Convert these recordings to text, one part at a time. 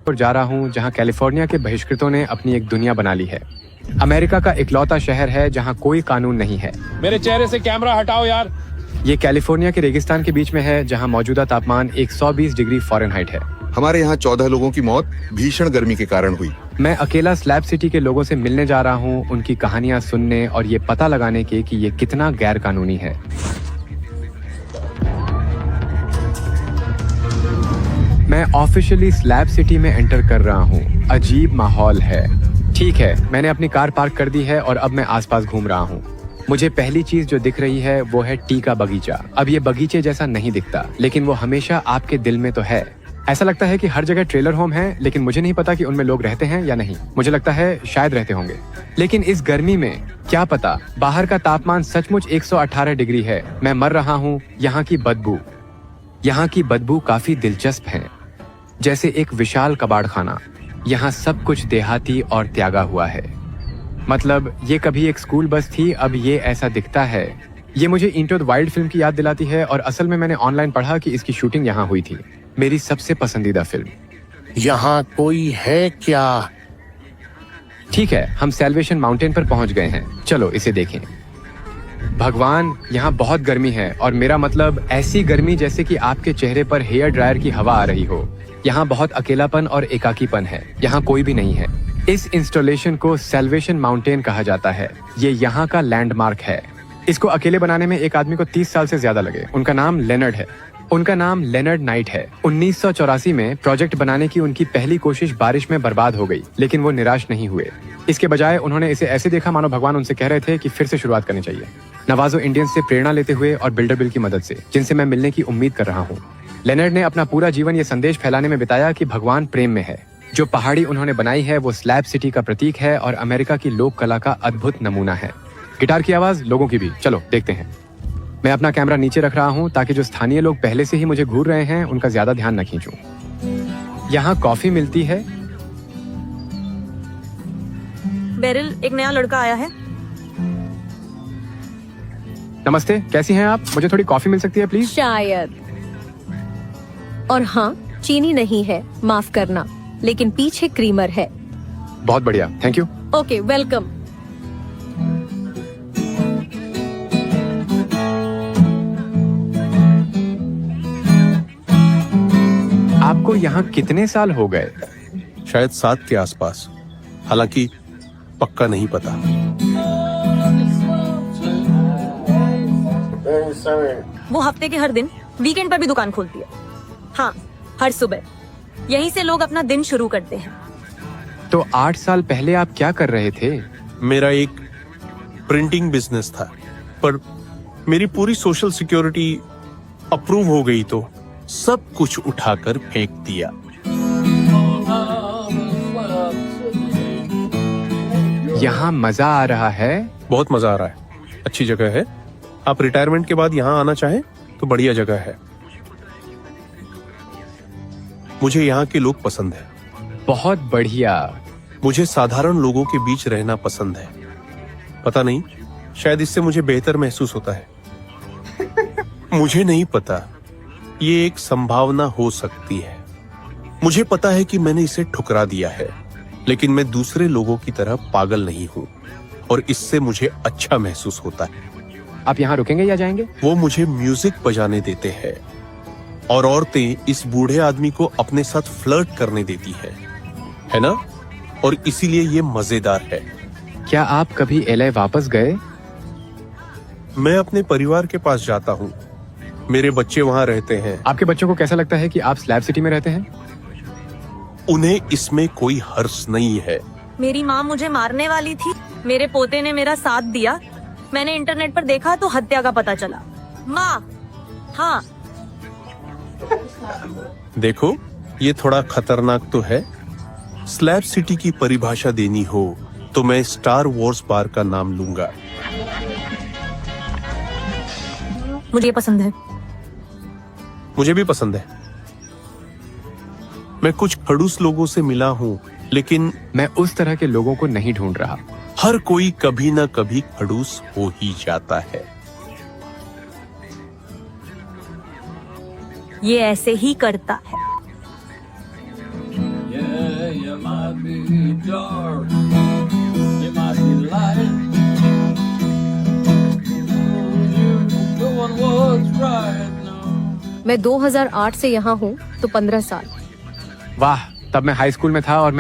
और जा रहा हूँ जहाँ कैलिफोर्निया के बहिष्कृतों ने अपनी एक दुनिया बना ली है। अमेरिका का इकलौता शहर है जहाँ कोई कानून नहीं है। मेरे चेहरे से कैमरा हटाओ यार। ये कैलिफोर्निया के रेगिस्तान के बीच में है जहाँ मौजूदा तापमान 120 डिग्री फ़ारेनहाइट है। हमारे यहाँ 14 लोगों की मौत भीषण गर्मी के कारण हुई। मैं अकेला स्लैब सिटी के लोगों से मिलने जा रहा हूँ, उनकी कहानियां सुनने और ये पता लगाने के कि ये कितना गैर कानूनी है। मैं ऑफिशियली स्लैब सिटी में एंटर कर रहा हूँ। अजीब माहौल है। ठीक है, मैंने अपनी कार पार्क कर दी है और अब मैं आसपास घूम रहा हूँ। मुझे पहली चीज जो दिख रही है वो है टी का बगीचा। अब ये बगीचे जैसा नहीं दिखता, लेकिन वो हमेशा आपके दिल में तो है। ऐसा लगता है कि हर जगह ट्रेलर होम है, लेकिन मुझे नहीं पता कि उनमें लोग रहते हैं या नहीं। मुझे लगता है शायद रहते होंगे, लेकिन इस गर्मी में क्या पता। बाहर का तापमान सचमुच 118 डिग्री है। मैं मर रहा हूँ। यहाँ की बदबू काफी दिलचस्प है, जैसे एक विशाल कबाड़ खाना। यहाँ सब कुछ देहाती और त्यागा हुआ है। मतलब ये कभी एक स्कूल बस थी, अब ये ऐसा दिखता है। ये मुझे इंटो द वाइल्ड फिल्म की याद दिलाती है और असल में मैंने ऑनलाइन पढ़ा कि इसकी शूटिंग यहाँ हुई थी। मेरी सबसे पसंदीदा फिल्म। यहाँ कोई है क्या? ठीक है, हम सैल्वेशन माउंटेन पर पहुंच गए हैं। चलो इसे देखें। भगवान, यहाँ बहुत गर्मी है, और मेरा मतलब ऐसी गर्मी जैसे कि आपके चेहरे पर हेयर ड्रायर की हवा आ रही हो। यहाँ बहुत अकेलापन और एकाकीपन है। यहाँ कोई भी नहीं है। इस इंस्टॉलेशन को सैल्वेशन माउंटेन कहा जाता है। ये यहाँ का लैंडमार्क है। इसको अकेले बनाने में एक आदमी को 30 साल से ज्यादा लगे। उनका नाम लेनर्ड नाइट है। 1984 में प्रोजेक्ट बनाने की उनकी पहली कोशिश बारिश में बर्बाद हो गई, लेकिन वो निराश नहीं हुए। इसके बजाय उन्होंने इसे ऐसे देखा मानो भगवान उनसे कह रहे थे कि फिर से शुरुआत करनी चाहिए। नवाजो इंडियंस से प्रेरणा लेते हुए और बिल्डरबिल की मदद से, जिनसे मैं मिलने की उम्मीद कर रहा हूँ। लेनर्ड ने अपना पूरा जीवन ये संदेश फैलाने में बिताया कि भगवान प्रेम में है। जो पहाड़ी उन्होंने बनाई है वो स्लैब सिटी का प्रतीक है और अमेरिका की लोक कला का अद्भुत नमूना है। गिटार की आवाज, लोगों की भी। चलो देखते हैं। मैं अपना कैमरा नीचे रख रहा हूँ ताकि जो स्थानीय लोग पहले से ही मुझे घूर रहे हैं उनका ज्यादा ध्यान न खींचूं। यहाँ कॉफी मिलती है। बेरिल, एक नया लड़का आया है। नमस्ते, कैसी हैं आप? मुझे थोड़ी कॉफी मिल सकती है प्लीज? शायद। और हाँ, चीनी नहीं है, माफ करना, लेकिन पीछे क्रीमर है। बहुत बढ़िया, थैंक यू। Okay, welcome. आपको यहाँ कितने साल हो गए? शायद 7 के आसपास, हालांकि पक्का नहीं पता। वो हफ्ते के हर दिन, वीकेंड पर भी दुकान खोलती है। हाँ, हर सुबह। यहीं से लोग अपना दिन शुरू करते हैं। तो 8 साल पहले आप क्या कर रहे थे? मेरा एक प्रिंटिंग बिजनेस था, पर मेरी पूरी सोशल सिक्योरिटी अप्रूव हो गई तो सब कुछ उठाकर फेंक दिया। यहाँ मजा आ रहा है। बहुत मजा आ रहा है, अच्छी जगह है। आप रिटायरमेंट के बाद यहाँ आना चाहें तो बढ़िया जगह है। मुझे यहाँ के लोग पसंद है। बहुत बढ़िया। मुझे साधारण लोगों के बीच रहना पसंद है। पता नहीं, शायद इससे मुझे बेहतर महसूस होता है। मुझे नहीं पता, ये एक संभावना हो सकती है। मुझे पता है कि मैंने इसे ठुकरा दिया है, लेकिन मैं दूसरे लोगों की तरह पागल नहीं हूँ और इससे मुझे अच्छा महसूस होता है। आप यहाँ रुकेंगे या जाएंगे? वो मुझे म्यूजिक बजाने देते हैं और औरतें इस बूढ़े आदमी को अपने साथ फ्लर्ट करने देती है ना? और इसीलिए ये मजेदार है। क्या आप कभी LA वापस गए? मैं अपने परिवार के पास जाता हूँ। मेरे बच्चे वहाँ रहते हैं। आपके बच्चों को कैसा लगता है कि आप स्लैब सिटी में रहते हैं? उन्हें इसमें कोई हर्ष नहीं है। मेरी माँ मुझे मारने वाली थी। मेरे पोते ने मेरा साथ दिया। मैंने इंटरनेट पर देखा तो हत्या का पता चला। माँ, हाँ। देखो, ये थोड़ा खतरनाक तो है। स्लैब सिटी की परिभाषा देनी हो तो मैं स्टार वॉर्स बार का नाम लूंगा। मुझे ये पसंद है। मुझे भी पसंद है। मैं कुछ खड़ूस लोगों से मिला हूँ, लेकिन मैं उस तरह के लोगों को नहीं ढूंढ रहा। हर कोई कभी ना कभी खड़ूस हो ही जाता है। ये ऐसे ही करता है। You might be dark, you might be light. You're doing what's right now. मैं 2008 से यहाँ हूँ तो 15 साल। वाह, तब मैं हाई स्कूल में था और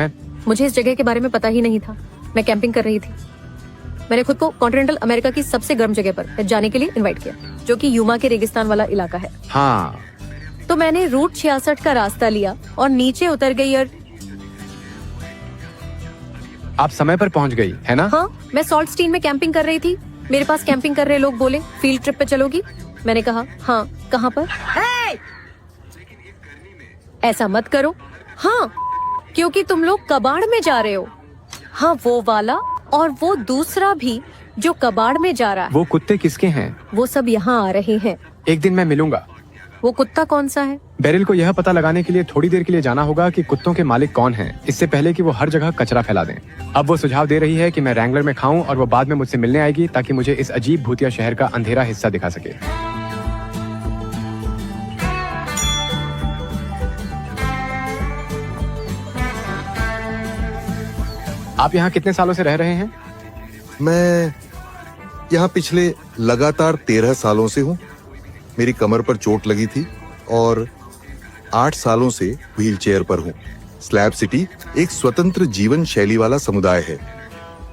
मुझे इस जगह के बारे में पता ही नहीं था। मैं कैंपिंग कर रही थी। मैंने खुद को कॉन्टिनेंटल अमेरिका की सबसे गर्म जगह पर जाने के लिए इनवाइट किया, जो कि यूमा के रेगिस्तान वाला इलाका है। हाँ, तो मैंने रूट 66 का रास्ता लिया और नीचे उतर गई और आप समय पर पहुंच गई है ना? हाँ, मैं सॉल्ट स्टीन में कैंपिंग कर रही थी। मेरे पास कैंपिंग कर रहे लोग बोले, फील्ड ट्रिप पे चलोगी? मैंने कहा हाँ। कहाँ पर? ऐसा मत करो। हाँ, क्योंकि तुम लोग कबाड़ में जा रहे हो। हाँ, वो वाला और वो दूसरा भी जो कबाड़ में जा रहा है। वो कुत्ते किसके हैं? वो सब यहाँ आ रहे हैं। एक दिन मैं मिलूंगा। वो कुत्ता कौन सा है? बेरिल को यह पता लगाने के लिए थोड़ी देर के लिए जाना होगा कि कुत्तों के मालिक कौन हैं, इससे पहले कि वो हर जगह कचरा फैला दें। अब वो सुझाव दे रही है कि मैं रैंगलर में खाऊं और वो बाद में मुझसे मिलने आएगी ताकि मुझे इस अजीब भूतिया शहर का अंधेरा हिस्सा दिखा सके। आप यहाँ कितने सालों से रह रहे हैं? मैं यहाँ पिछले लगातार 13 सालों से हूँ। मेरी कमर पर चोट लगी थी और 8 सालों से व्हीलचेयर पर हूँ। स्लैब सिटी एक स्वतंत्र जीवन शैली वाला समुदाय है।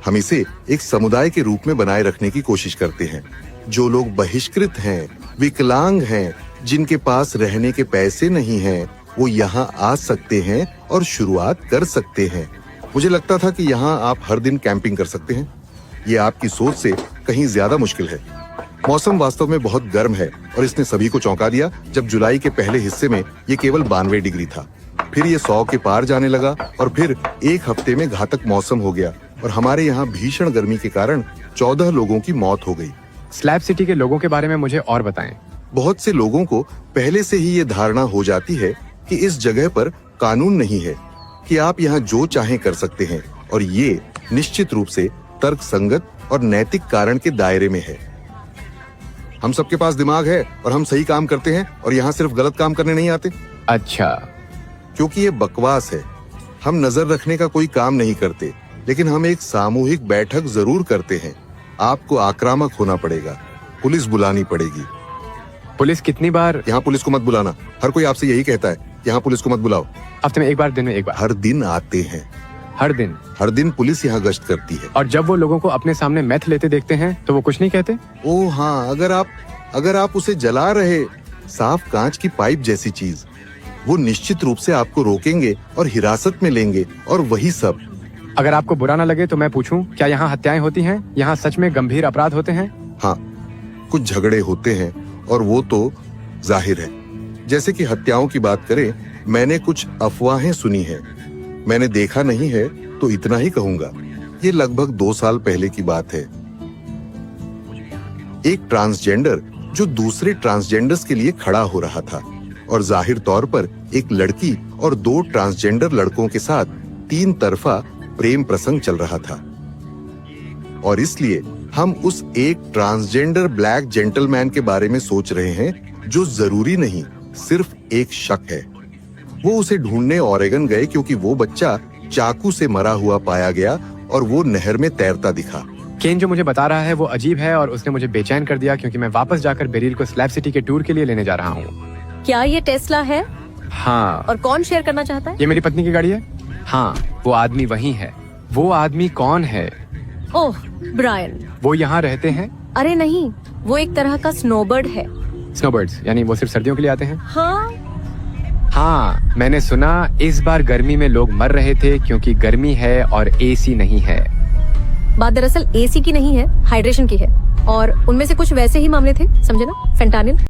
हम इसे एक समुदाय के रूप में बनाए रखने की कोशिश करते हैं। जो लोग बहिष्कृत हैं, विकलांग हैं, जिनके पास रहने के पैसे नहीं हैं, वो यहाँ आ सकते हैं और शुरुआत कर सकते हैं। मुझे लगता था कि यहाँ आप हर दिन कैंपिंग कर सकते हैं। ये आपकी सोच से कहीं ज्यादा मुश्किल है। मौसम वास्तव में बहुत गर्म है और इसने सभी को चौंका दिया जब जुलाई के पहले हिस्से में ये केवल 92 डिग्री था। फिर ये 100 के पार जाने लगा और फिर एक हफ्ते में घातक मौसम हो गया और हमारे यहाँ भीषण गर्मी के कारण 14 लोगों की मौत हो गई। स्लैब सिटी के लोगों के बारे में मुझे और बताएं। बहुत से लोगों को पहले से ही ये धारणा हो जाती है कि इस जगह पर कानून नहीं है, कि आप यहाँ जो चाहें कर सकते हैं, और ये निश्चित रूप से तर्कसंगत और नैतिक कारण के दायरे में है। हम सबके पास दिमाग है और हम सही काम करते हैं और यहाँ सिर्फ गलत काम करने नहीं आते। अच्छा, क्योंकि ये बकवास है। हम नजर रखने का कोई काम नहीं करते, लेकिन हम एक सामूहिक बैठक जरूर करते हैं। आपको आक्रामक होना पड़ेगा, पुलिस बुलानी पड़ेगी। पुलिस कितनी बार? यहाँ पुलिस को मत बुलाना। हर कोई आपसे यही कहता है, यहाँ पुलिस को मत बुलाओ। हफ्ते में एक बार, दिन में एक बार? हर दिन आते हैं। हर दिन? हर दिन पुलिस यहाँ गश्त करती है। और जब वो लोगों को अपने सामने मेथ लेते देखते हैं तो वो कुछ नहीं कहते? ओ हाँ, अगर आप उसे जला रहे साफ कांच की पाइप जैसी चीज, वो निश्चित रूप से आपको रोकेंगे और हिरासत में लेंगे और वही सब। अगर आपको बुरा ना लगे तो मैं पूछूं, क्या यहाँ हत्याएं होती हैं? यहाँ सच में गंभीर अपराध होते हैं? हाँ, कुछ झगड़े होते हैं और वो तो जाहिर है। जैसे कि हत्याओं की बात करें, मैंने कुछ अफवाहें सुनी है। मैंने देखा नहीं है तो इतना ही कहूंगा। ये लगभग 2 साल पहले की बात है। एक ट्रांसजेंडर जो दूसरे ट्रांसजेंडर्स के लिए खड़ा हो रहा था और जाहिर तौर पर एक लड़की और 2 ट्रांसजेंडर लड़कों के साथ 3 तरफा प्रेम प्रसंग चल रहा था। और इसलिए हम उस एक ट्रांसजेंडर ब्लैक जेंटलमैन के बारे में सोच रहे हैं, जो जरूरी नहीं सिर्फ एक शक है। वो उसे ढूंढने ओरेगन गए क्योंकि वो बच्चा चाकू से मरा हुआ पाया गया और वो नहर में तैरता दिखा। केन जो मुझे बता रहा है वो अजीब है और उसने मुझे बेचैन कर दिया, क्योंकि मैं वापस जाकर बेरिल को स्लैब सिटी के टूर के लिए लेने जा रहा हूँ। क्या ये टेस्ला है? हाँ। और कौन शेयर करना चाहता है? ये मेरी पत्नी की गाड़ी है। हाँ, वो आदमी वही है। वो आदमी कौन है? ओह, ब्रायन। वो यहाँ रहते हैं? अरे नहीं, वो एक तरह का स्नोबर्ड है। स्नोबर्ड्स यानी वो सिर्फ सर्दियों के लिए आते हैं? हाँ, मैंने सुना इस बार गर्मी में लोग मर रहे थे क्योंकि गर्मी है और एसी नहीं है। बात दरअसल एसी की नहीं है, हाइड्रेशन की है। और उनमें से कुछ वैसे ही मामले थे, समझे ना? फेंटानिल।